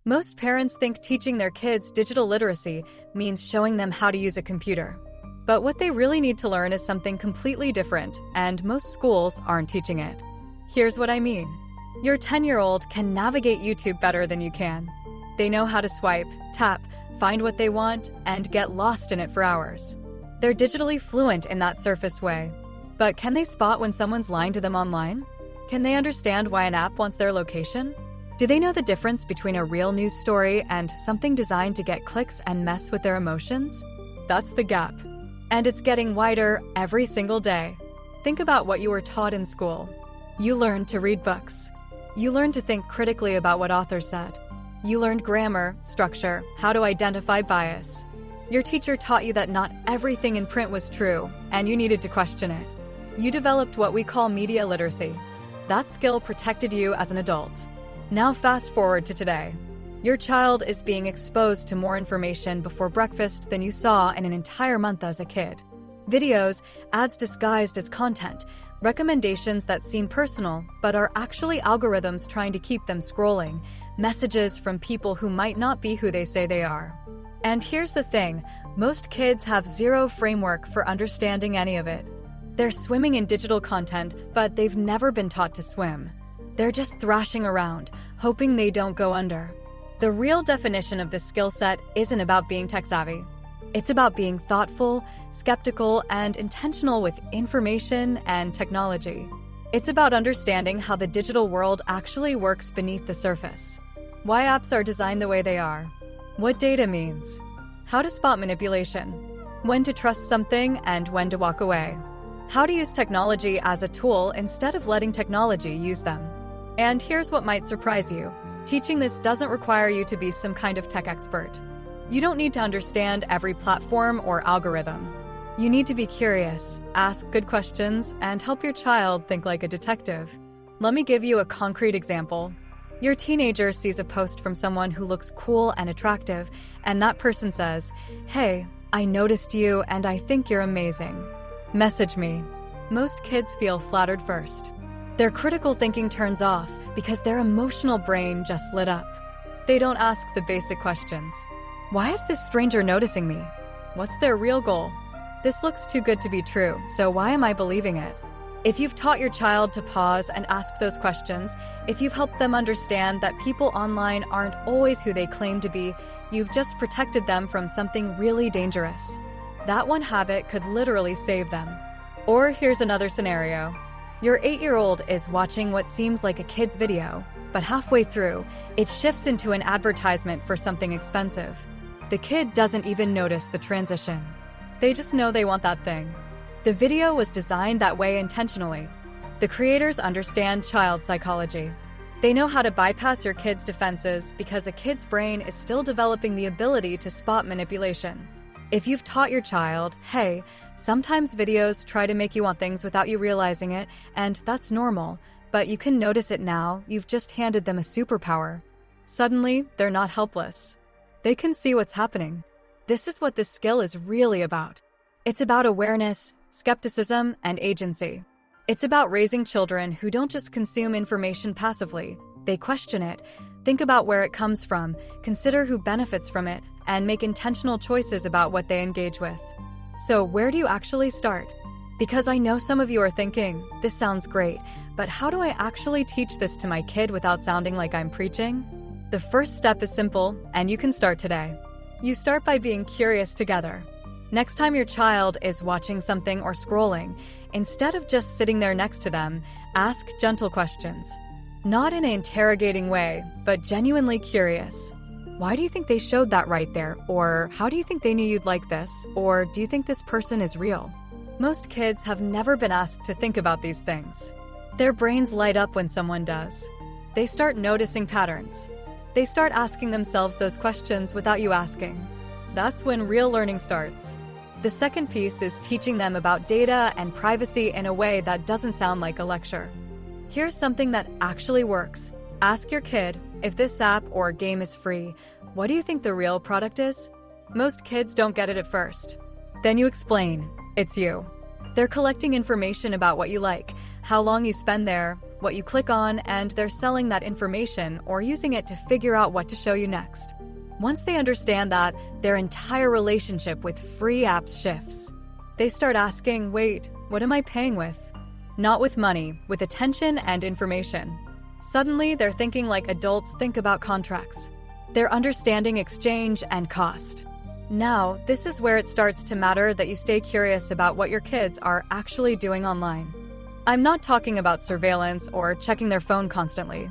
Most parents think teaching their kids digital literacy means showing them how to use a computer. But what they really need to learn is something completely different, and most schools aren't teaching it. Here's what I mean. Your 10-year-old can navigate YouTube better than you can. They know how to swipe, tap, find what they want, and get lost in it for hours. They're digitally fluent in that surface way. But can they spot when someone's lying to them online? Can they understand why an app wants their location? Do they know the difference between a real news story and something designed to get clicks and mess with their emotions? That's the gap. And it's getting wider every single day. Think about what you were taught in school. You learned to read books. You learned to think critically about what authors said. You learned grammar, structure, how to identify bias. Your teacher taught you that not everything in print was true, and you needed to question it. You developed what we call media literacy. That skill protected you as an adult. Now fast forward to today. Your child is being exposed to more information before breakfast than you saw in an entire month as a kid. Videos, ads disguised as content, recommendations that seem personal but are actually algorithms trying to keep them scrolling, messages from people who might not be who they say they are. And here's the thing, most kids have zero framework for understanding any of it. They're swimming in digital content, but they've never been taught to swim. They're just thrashing around, hoping they don't go under. The real definition of this skill set isn't about being tech-savvy. It's about being thoughtful, skeptical, and intentional with information and technology. It's about understanding how the digital world actually works beneath the surface. Why apps are designed the way they are. What data means. How to spot manipulation. When to trust something and when to walk away. How to use technology as a tool instead of letting technology use them. And here's what might surprise you. Teaching this doesn't require you to be some kind of tech expert. You don't need to understand every platform or algorithm. You need to be curious, ask good questions, and help your child think like a detective. Let me give you a concrete example. Your teenager sees a post from someone who looks cool and attractive, and that person says, "Hey, I noticed you and I think you're amazing. Message me." Most kids feel flattered first. Their critical thinking turns off because their emotional brain just lit up. They don't ask the basic questions. Why is this stranger noticing me? What's their real goal? This looks too good to be true, so why am I believing it? If you've taught your child to pause and ask those questions, if you've helped them understand that people online aren't always who they claim to be, you've just protected them from something really dangerous. That one habit could literally save them. Or here's another scenario. Your 8-year-old is watching what seems like a kid's video, but halfway through, it shifts into an advertisement for something expensive. The kid doesn't even notice the transition. They just know they want that thing. The video was designed that way intentionally. The creators understand child psychology. They know how to bypass your kid's defenses because a kid's brain is still developing the ability to spot manipulation. If you've taught your child, hey, sometimes videos try to make you want things without you realizing it, and that's normal, but you can notice it now, you've just handed them a superpower. Suddenly, they're not helpless. They can see what's happening. This is what this skill is really about. It's about awareness, skepticism, and agency. It's about raising children who don't just consume information passively. They question it, think about where it comes from, consider who benefits from it, and make intentional choices about what they engage with. So where do you actually start? Because I know some of you are thinking, this sounds great, but how do I actually teach this to my kid without sounding like I'm preaching? The first step is simple, and you can start today. You start by being curious together. Next time your child is watching something or scrolling, instead of just sitting there next to them, ask gentle questions. Not in an interrogating way, but genuinely curious. Why do you think they showed that right there? Or how do you think they knew you'd like this? Or do you think this person is real? Most kids have never been asked to think about these things. Their brains light up when someone does. They start noticing patterns. They start asking themselves those questions without you asking. That's when real learning starts. The second piece is teaching them about data and privacy in a way that doesn't sound like a lecture. Here's something that actually works. Ask your kid, if this app or game is free, what do you think the real product is? Most kids don't get it at first. Then you explain, it's you. They're collecting information about what you like, how long you spend there, what you click on, and they're selling that information or using it to figure out what to show you next. Once they understand that, their entire relationship with free apps shifts. They start asking, wait, what am I paying with? Not with money, with attention and information. Suddenly, they're thinking like adults think about contracts. They're understanding exchange and cost. Now, this is where it starts to matter that you stay curious about what your kids are actually doing online. I'm not talking about surveillance or checking their phone constantly.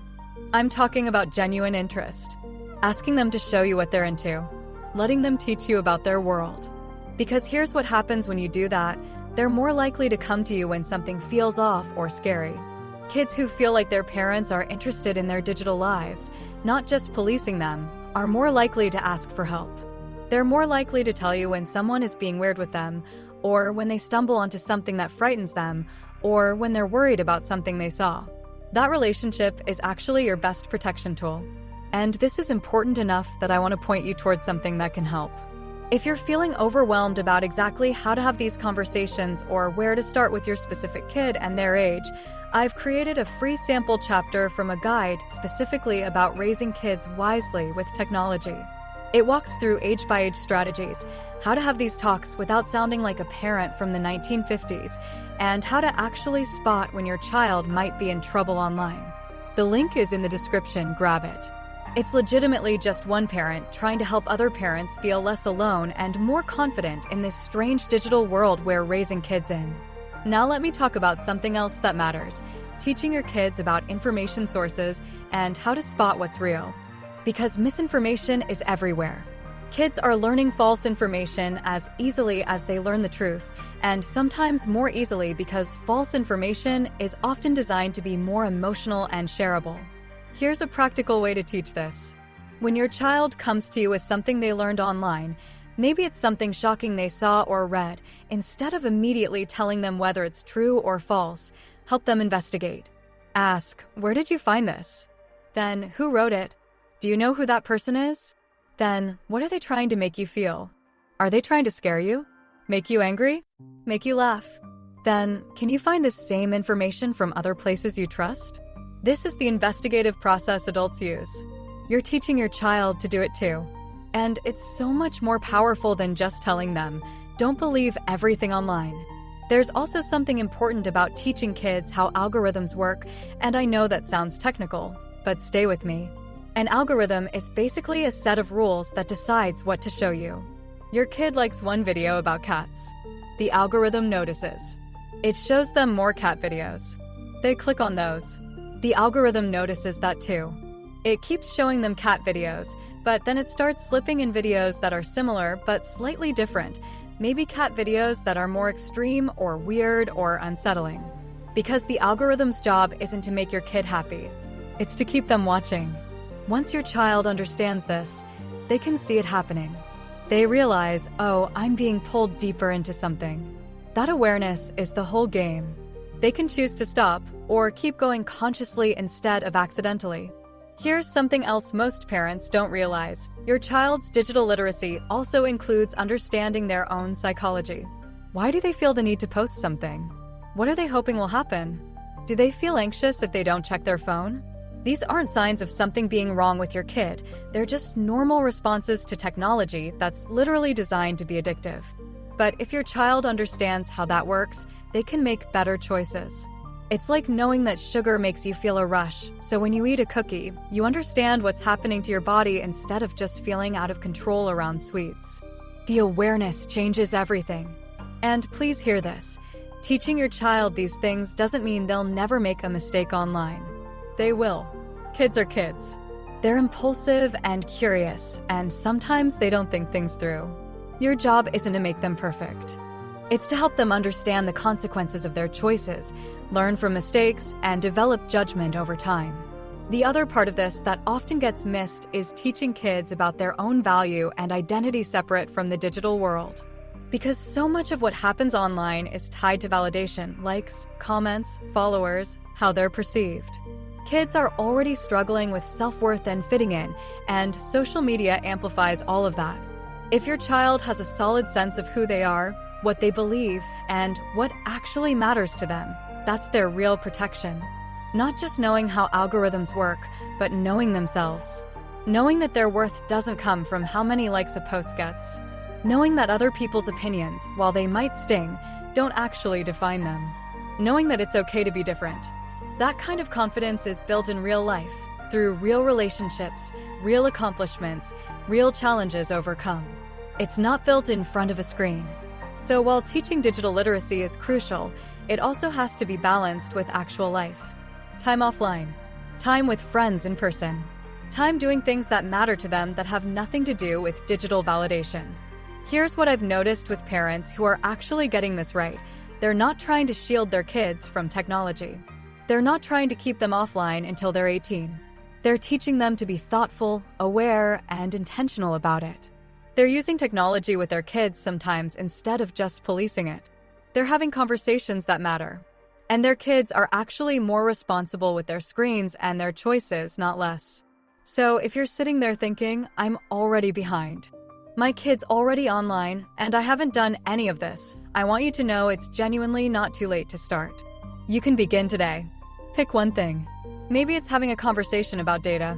I'm talking about genuine interest. Asking them to show you what they're into. Letting them teach you about their world. Because here's what happens when you do that. They're more likely to come to you when something feels off or scary. Kids who feel like their parents are interested in their digital lives, not just policing them, are more likely to ask for help. They're more likely to tell you when someone is being weird with them, or when they stumble onto something that frightens them, or when they're worried about something they saw. That relationship is actually your best protection tool. And this is important enough that I want to point you towards something that can help. If you're feeling overwhelmed about exactly how to have these conversations or where to start with your specific kid and their age, I've created a free sample chapter from a guide specifically about raising kids wisely with technology. It walks through age-by-age strategies, how to have these talks without sounding like a parent from the 1950s, and how to actually spot when your child might be in trouble online. The link is in the description, grab it. It's legitimately just one parent trying to help other parents feel less alone and more confident in this strange digital world we're raising kids in. Now let me talk about something else that matters, teaching your kids about information sources and how to spot what's real. Because misinformation is everywhere. Kids are learning false information as easily as they learn the truth, and sometimes more easily because false information is often designed to be more emotional and shareable. Here's a practical way to teach this. When your child comes to you with something they learned online, maybe it's something shocking they saw or read, instead of immediately telling them whether it's true or false, help them investigate. Ask, where did you find this? Then, who wrote it? Do you know who that person is? Then, what are they trying to make you feel? Are they trying to scare you? Make you angry? Make you laugh? Then, can you find this same information from other places you trust? This is the investigative process adults use. You're teaching your child to do it too. And it's so much more powerful than just telling them, don't believe everything online. There's also something important about teaching kids how algorithms work, and I know that sounds technical, but stay with me. An algorithm is basically a set of rules that decides what to show you. Your kid likes one video about cats. The algorithm notices. It shows them more cat videos. They click on those. The algorithm notices that too. It keeps showing them cat videos, but then it starts slipping in videos that are similar but slightly different, maybe cat videos that are more extreme or weird or unsettling. Because the algorithm's job isn't to make your kid happy. It's to keep them watching. Once your child understands this, they can see it happening. They realize, oh, I'm being pulled deeper into something. That awareness is the whole game. They can choose to stop or keep going consciously instead of accidentally. Here's something else most parents don't realize. Your child's digital literacy also includes understanding their own psychology. Why do they feel the need to post something? What are they hoping will happen? Do they feel anxious if they don't check their phone? These aren't signs of something being wrong with your kid. They're just normal responses to technology that's literally designed to be addictive. But if your child understands how that works, they can make better choices. It's like knowing that sugar makes you feel a rush, so when you eat a cookie, you understand what's happening to your body instead of just feeling out of control around sweets. The awareness changes everything. And please hear this. Teaching your child these things doesn't mean they'll never make a mistake online. They will. Kids are kids. They're impulsive and curious, and sometimes they don't think things through. Your job isn't to make them perfect. It's to help them understand the consequences of their choices, learn from mistakes, and develop judgment over time. The other part of this that often gets missed is teaching kids about their own value and identity separate from the digital world. Because so much of what happens online is tied to validation, likes, comments, followers, how they're perceived. Kids are already struggling with self-worth and fitting in, and social media amplifies all of that. If your child has a solid sense of who they are, what they believe, and what actually matters to them, that's their real protection. Not just knowing how algorithms work, but knowing themselves. Knowing that their worth doesn't come from how many likes a post gets. Knowing that other people's opinions, while they might sting, don't actually define them. Knowing that it's okay to be different. That kind of confidence is built in real life, through real relationships, real accomplishments, real challenges overcome. It's not built in front of a screen. So while teaching digital literacy is crucial, it also has to be balanced with actual life. Time offline. Time with friends in person. Time doing things that matter to them that have nothing to do with digital validation. Here's what I've noticed with parents who are actually getting this right. They're not trying to shield their kids from technology. They're not trying to keep them offline until they're 18. They're teaching them to be thoughtful, aware, and intentional about it. They're using technology with their kids sometimes instead of just policing it. They're having conversations that matter. And their kids are actually more responsible with their screens and their choices, not less. So if you're sitting there thinking, I'm already behind, my kid's already online, and I haven't done any of this, I want you to know it's genuinely not too late to start. You can begin today. Pick one thing. Maybe it's having a conversation about data.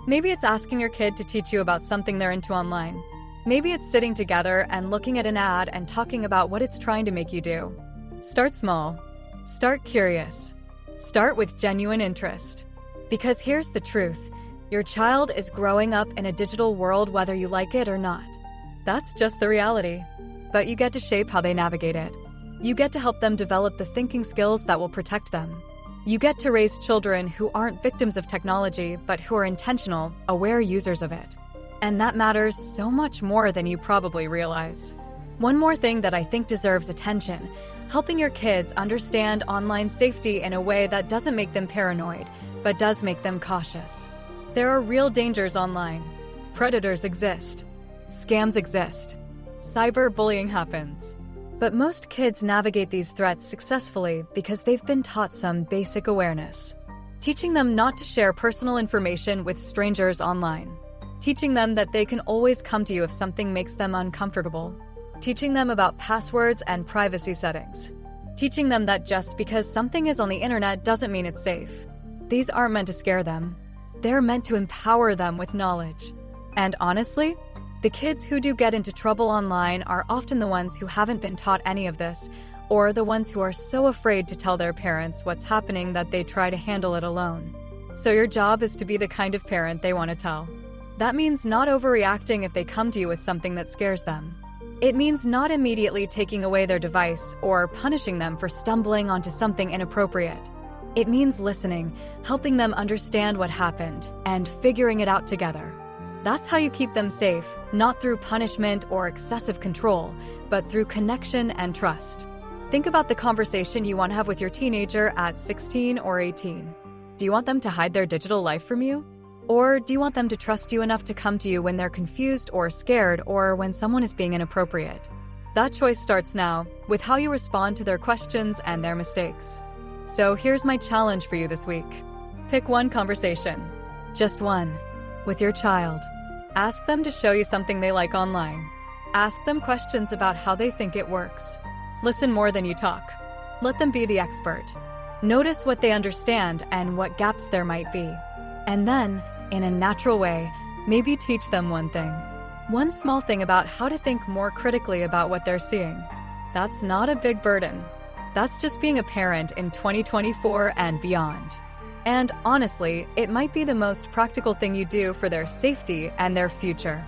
Maybe it's asking your kid to teach you about something they're into online. Maybe it's sitting together and looking at an ad and talking about what it's trying to make you do. Start small. Start curious. Start with genuine interest. Because here's the truth. Your child is growing up in a digital world whether you like it or not. That's just the reality. But you get to shape how they navigate it. You get to help them develop the thinking skills that will protect them. You get to raise children who aren't victims of technology, but who are intentional, aware users of it. And that matters so much more than you probably realize. One more thing that I think deserves attention: helping your kids understand online safety in a way that doesn't make them paranoid, but does make them cautious. There are real dangers online. Predators exist. Scams exist. Cyberbullying happens. But most kids navigate these threats successfully because they've been taught some basic awareness. Teaching them not to share personal information with strangers online. Teaching them that they can always come to you if something makes them uncomfortable. Teaching them about passwords and privacy settings. Teaching them that just because something is on the internet doesn't mean it's safe. These aren't meant to scare them. They're meant to empower them with knowledge. And honestly, the kids who do get into trouble online are often the ones who haven't been taught any of this, or the ones who are so afraid to tell their parents what's happening that they try to handle it alone. So your job is to be the kind of parent they want to tell. That means not overreacting if they come to you with something that scares them. It means not immediately taking away their device or punishing them for stumbling onto something inappropriate. It means listening, helping them understand what happened, and figuring it out together. That's how you keep them safe, not through punishment or excessive control, but through connection and trust. Think about the conversation you want to have with your teenager at 16 or 18. Do you want them to hide their digital life from you? Or do you want them to trust you enough to come to you when they're confused or scared, or when someone is being inappropriate? That choice starts now, with how you respond to their questions and their mistakes. So here's my challenge for you this week. Pick one conversation, just one, with your child. Ask them to show you something they like online. Ask them questions about how they think it works. Listen more than you talk. Let them be the expert. Notice what they understand and what gaps there might be. And then, in a natural way, maybe teach them one thing. One small thing about how to think more critically about what they're seeing. That's not a big burden. That's just being a parent in 2024 and beyond. And honestly, it might be the most practical thing you do for their safety and their future.